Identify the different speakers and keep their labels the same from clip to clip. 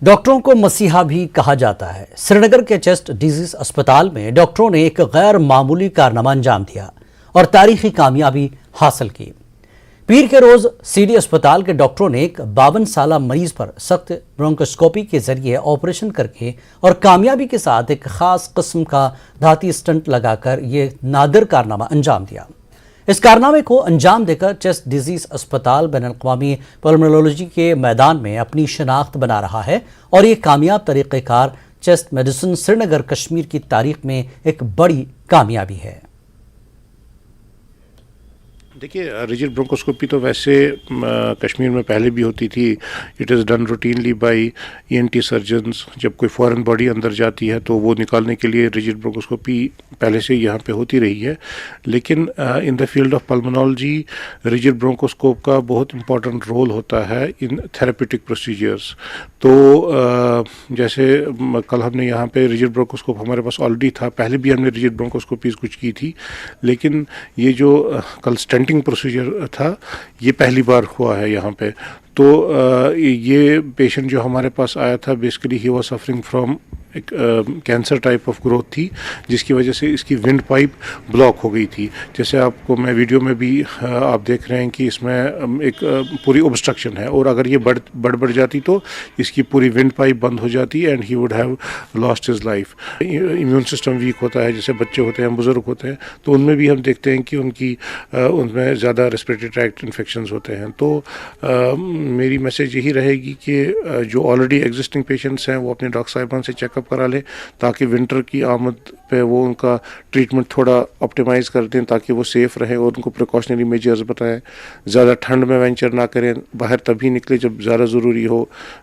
Speaker 1: डॉक्टरों को मसीहा भी कहा जाता है। श्रीनगर के चेस्ट डिजीज अस्पताल में डॉक्टरों ने एक गैर मामूली कारनामा अंजाम दिया और तारीखी कामयाबी हासिल की। पीर के रोज सीडी अस्पताल के डॉक्टरों ने एक 52 साल मरीज पर सख्त ब्रोंकोस्कोपी के जरिए ऑपरेशन करके और कामयाबी के साथ एक खास किस्म का धाती स्टंट लगाकर ये नादिर कारनामा अंजाम दिया। इस कारनामे को अंजाम देकर चेस्ट डिजीज अस्पताल बैनुल-अक़वामी पल्मोनोलॉजी के मैदान में अपनी शनाख्त बना रहा है और ये कामयाब तरीक़ेकार चेस्ट मेडिसिन श्रीनगर कश्मीर की तारीख में एक बड़ी कामयाबी है।
Speaker 2: देखिए, रिजिड ब्रोंकोस्कोपी तो वैसे कश्मीर में पहले भी होती थी। It is done routinely by ENT surgeons. जब कोई फॉरेन बॉडी अंदर जाती है तो वो निकालने के लिए रिजिड ब्रोंकोस्कोपी पहले से यहाँ पे होती रही है। लेकिन in the field of pulmonology rigid bronchoscope का बहुत इंपॉर्टेंट रोल होता है इन थेरेपेटिक प्रोसीजर्स। तो जैसे कल हमने यहाँ पे रिजिड ब्रोंकोस्कोप हमारे पास ऑलरेडी था, पहले भी हमने रिजिड ब्रोंकोस्कोपीज कुछ की थी, लेकिन ये जो कल स्टेंटिंग प्रोसीजर था ये पहली बार हुआ है यहाँ पे। तो ये पेशेंट जो हमारे पास आया था basically he was suffering from एक कैंसर टाइप ऑफ ग्रोथ थी, जिसकी वजह से इसकी विंड पाइप ब्लॉक हो गई थी। जैसे आपको मैं वीडियो में भी आप देख रहे हैं कि इसमें एक पूरी ऑब्स्ट्रक्शन है और अगर ये बढ़ जाती तो इसकी पूरी विंड पाइप बंद हो जाती and he would have lost his life. Immune system weak होता है, जैसे बच्चे होते हैं, बुजुर्ग होते हैं, तो उनमें भी हम देखते हैं कि उनमें ज़्यादा रेस्पिरेटरी ट्रैक्ट इन्फेक्शंस होते हैं। तो मेरी मैसेज यही रहेगी कि जो ऑलरेडी एग्जिस्टिंग पेशेंट्स हैं वो अपने डॉक्टर साहिबान से चेकअप करा लें, ताकि विंटर की आमद पे वो उनका ट्रीटमेंट थोड़ा ऑप्टिमाइज़ कर दें ताकि वो सेफ़ रहे और उनको प्रिकॉशनरी मेजर्स बताएं। ज़्यादा ठंड में वेंचर ना करें, बाहर तभी निकले जब ज़्यादा ज़रूरी हो।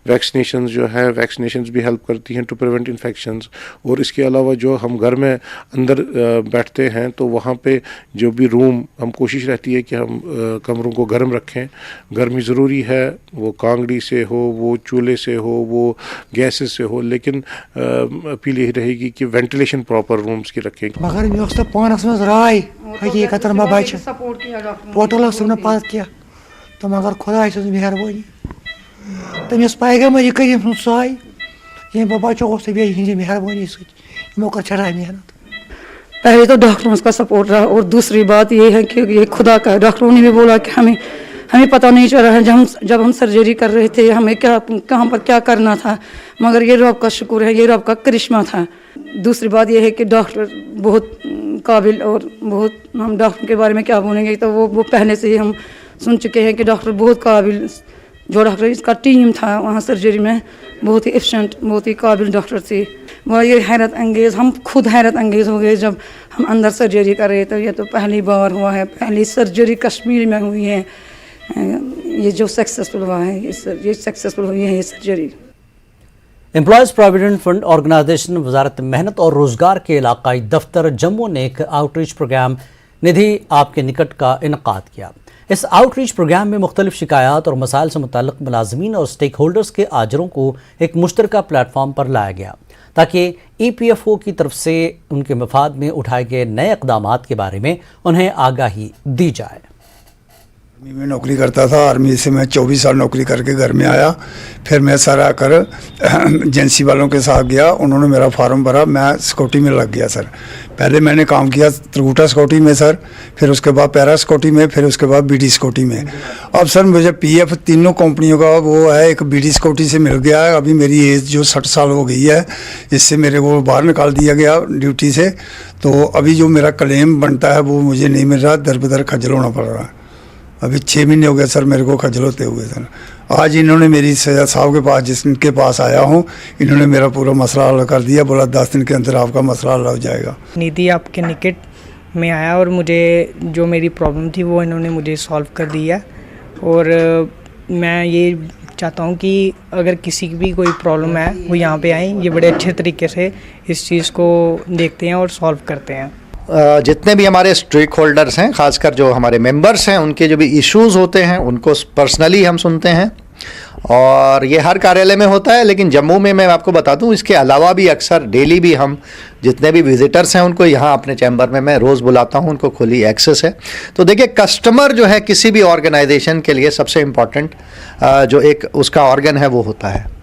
Speaker 2: वैक्सीनेशन जो है, वैक्सीनेशन भी हेल्प करती हैं टू प्रिवेंट इन्फेक्शंस। और इसके अलावा जो हम घर में अंदर बैठते हैं तो वहाँ पे जो भी रूम, हम कोशिश रहती है कि हम कमरों को गर्म रखें। गर्मी ज़रूरी है, वो कांगड़ी से हो, वो चूल्हे से हो, वो गैसेस से हो, लेकिन अपील यही रहेगी कि वेंटिलेशन प्रॉपर रूम्स की रखें।
Speaker 3: मगर मे तो पानस मज राय हकीकत में बच टोटल पता क्या तो मगर खुदा सज मेहरबानी तमिस पैगम्बर करीम साय ये बचो बे मेहरबानी सो कर चढ़ाई मेहनत।
Speaker 4: पहले तो डॉक्टरों का सपोर्ट रहा और दूसरी बात ये है कि ये खुदा का, डॉक्टरों ने भी बोला कि हमें पता नहीं चल रहा है जब हम सर्जरी कर रहे थे हमें क्या कहाँ पर क्या करना था, मगर ये रब का शुक्र है, ये रब का करिश्मा था। दूसरी बात ये है कि डॉक्टर बहुत काबिल और बहुत, हम डॉक्टर के बारे में क्या बोलेंगे, तो वो पहले से ही हम सुन चुके हैं कि डॉक्टर बहुत काबिल, जो डॉक्टर इसका टीम था वहाँ सर्जरी में बहुत ही एफिशिएंट, बहुत ही काबिल डॉक्टर थे। वह ये हैरत अंगेज़, हम खुद हैरत अंगेज़ हो गए जब हम अंदर सर्जरी कर रहे थे। ये तो पहली बार हुआ है, पहली सर्जरी कश्मीर में हुई है, ये जो सक्सेसफुल हुआ है, ये सक्सेसफुल हुई है ये surgery.
Speaker 1: Employees provident fund organisation वजारत मेहनत और रोज़गार के इलाकाई दफ्तर जम्मू ने एक आउटरीच प्रोग्राम निधि आपके निकट का इनकाद किया। इस आउटरीच प्रोग्राम में मुख्तलिफ शिकायत और मसाइल से मुतल्लिक़ मुलाज़मीन और स्टेक होल्डर्स के आजरों को एक मुश्तरका प्लेटफॉर्म पर लाया गया ताकि EPFO की तरफ से उनके मफाद में उठाए गए नए इक़दामात के बारे में उन्हें आगाही दी जाए।
Speaker 5: आर्मी में नौकरी करता था, आर्मी से मैं 24 साल नौकरी करके घर में आया। फिर मैं सर आकर एजेंसी वालों के साथ गया, उन्होंने मेरा फार्म भरा, मैं सिक्योरिटी में लग गया। सर पहले मैंने काम किया त्रिकुटा सिक्योरिटी में सर, फिर उसके बाद पैरा सिक्योरिटी में, फिर उसके बाद BD सिक्योरिटी में। अब सर मुझे PF तीनों कंपनियों का वो है, एक BD सिक्योरिटी से मिल गया है। अभी मेरी एज जो 60 साल हो गई है, इससे मेरे को बाहर निकाल दिया गया ड्यूटी से। तो अभी जो मेरा क्लेम बनता है वो मुझे नहीं मिल रहा, दर बदर खज्जल होना पड़ रहा है। अभी 6 महीने हो गए सर मेरे को खज्जल होते हुए। सर आज इन्होंने मेरी सैयद साहब के पास, जिसके पास आया हूँ, इन्होंने मेरा पूरा मसला हल कर दिया। बोला 10 दिन के अंदर आपका मसला हल हो जाएगा।
Speaker 6: निधि आपके निकट में आया और मुझे जो मेरी प्रॉब्लम थी वो इन्होंने मुझे सॉल्व कर दिया। और मैं ये चाहता हूँ कि अगर किसी की भी कोई प्रॉब्लम है वो यहाँ पे आएँ, ये बड़े अच्छे तरीके से इस चीज़ को देखते हैं और सॉल्व करते हैं।
Speaker 7: जितने भी हमारे स्टेक होल्डर्स हैं, ख़ासकर जो हमारे मेंबर्स हैं, उनके जो भी इश्यूज़ होते हैं उनको पर्सनली हम सुनते हैं और ये हर कार्यालय में होता है। लेकिन जम्मू में मैं आपको बता दूं, इसके अलावा भी अक्सर डेली भी हम जितने भी विजिटर्स हैं उनको यहाँ अपने चैम्बर में मैं रोज़ बुलाता हूँ, उनको खुली एक्सेस है। तो देखिए, कस्टमर जो है किसी भी ऑर्गेनाइजेशन के लिए सबसे इम्पॉर्टेंट जो एक उसका ऑर्गन है वो होता है।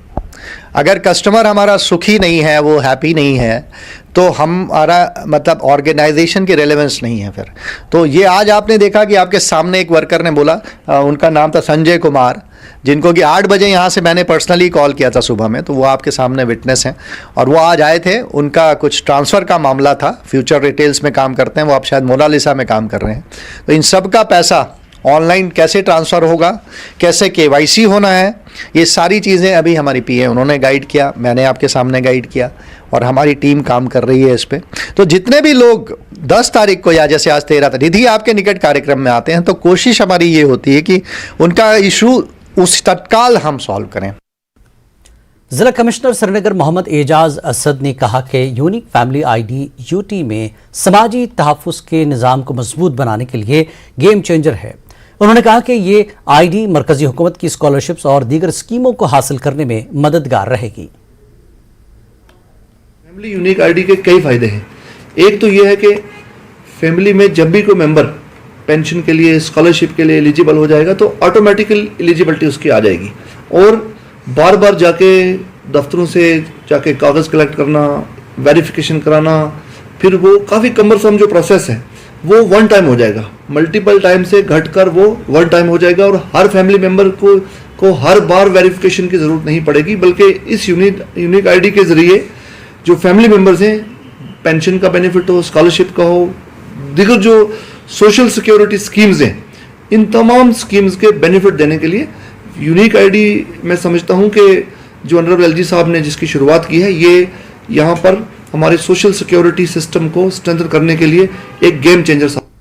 Speaker 7: अगर कस्टमर हमारा सुखी नहीं है, वो हैप्पी नहीं है, तो हमारा मतलब ऑर्गेनाइजेशन की रेलेवेंस नहीं है फिर। तो ये आज आपने देखा कि आपके सामने एक वर्कर ने बोला, उनका नाम था संजय कुमार, जिनको कि 8 बजे यहाँ से मैंने पर्सनली कॉल किया था सुबह में, तो वो आपके सामने विटनेस हैं। और वो आज आए थे, उनका कुछ ट्रांसफ़र का मामला था, फ्यूचर रिटेल्स में काम करते हैं वो, आप शायद मोनालिसा में काम कर रहे हैं। तो इन सब का पैसा ऑनलाइन कैसे ट्रांसफ़र होगा, कैसे KYC होना है, ये सारी चीज़ें अभी हमारी PA उन्होंने गाइड किया, मैंने आपके सामने गाइड किया, और हमारी टीम काम कर रही है इस पर। तो जितने भी लोग 10 तारीख को या जैसे आज 13 तारीख निधि आपके निकट कार्यक्रम में आते हैं, तो कोशिश हमारी ये होती है कि उनका इशू उस तत्काल हम सॉल्व करें।
Speaker 1: जिला कमिश्नर श्रीनगर मोहम्मद एजाज असद ने कहा कि यूनिक फैमिली ID UT में समाजी तहफ़्फ़ुज़ के निज़ाम को मजबूत बनाने के लिए गेम चेंजर है। उन्होंने कहा कि ये ID मरकजी हुकूमत की स्कॉलरशिप्स और दीगर स्कीमों को हासिल करने में मददगार रहेगी।
Speaker 8: फैमिली यूनिक ID के कई फ़ायदे हैं। एक तो ये है कि फैमिली में जब भी कोई मेंबर पेंशन के लिए, स्कॉलरशिप के लिए एलिजिबल हो जाएगा, तो ऑटोमेटिकल एलिजिबिलिटी उसकी आ जाएगी। और बार बार जाके दफ्तरों से जाके कागज़ कलेक्ट करना, वेरिफिकेशन कराना, फिर वो काफ़ी कमरसम जो प्रोसेस है वो वन टाइम हो जाएगा। मल्टीपल टाइम से घटकर वो वन टाइम हो जाएगा, और हर फैमिली मेम्बर को हर बार वेरिफिकेशन की ज़रूरत नहीं पड़ेगी, बल्कि इस यूनिक ID के ज़रिए जो फैमिली मेम्बर्स हैं, पेंशन का बेनिफिट हो, स्कॉलरशिप का हो, दीगर जो सोशल सिक्योरिटी स्कीम्स हैं, इन तमाम स्कीम्स के बेनिफिट देने के लिए यूनिक ID मैं समझता हूं कि जो ऑनरेबल LG साहब ने जिसकी शुरुआत की है, ये यहाँ पर हमारे सोशल सिक्योरिटी सिस्टम को स्ट्रेंथन करने के लिए एक गेम चेंजर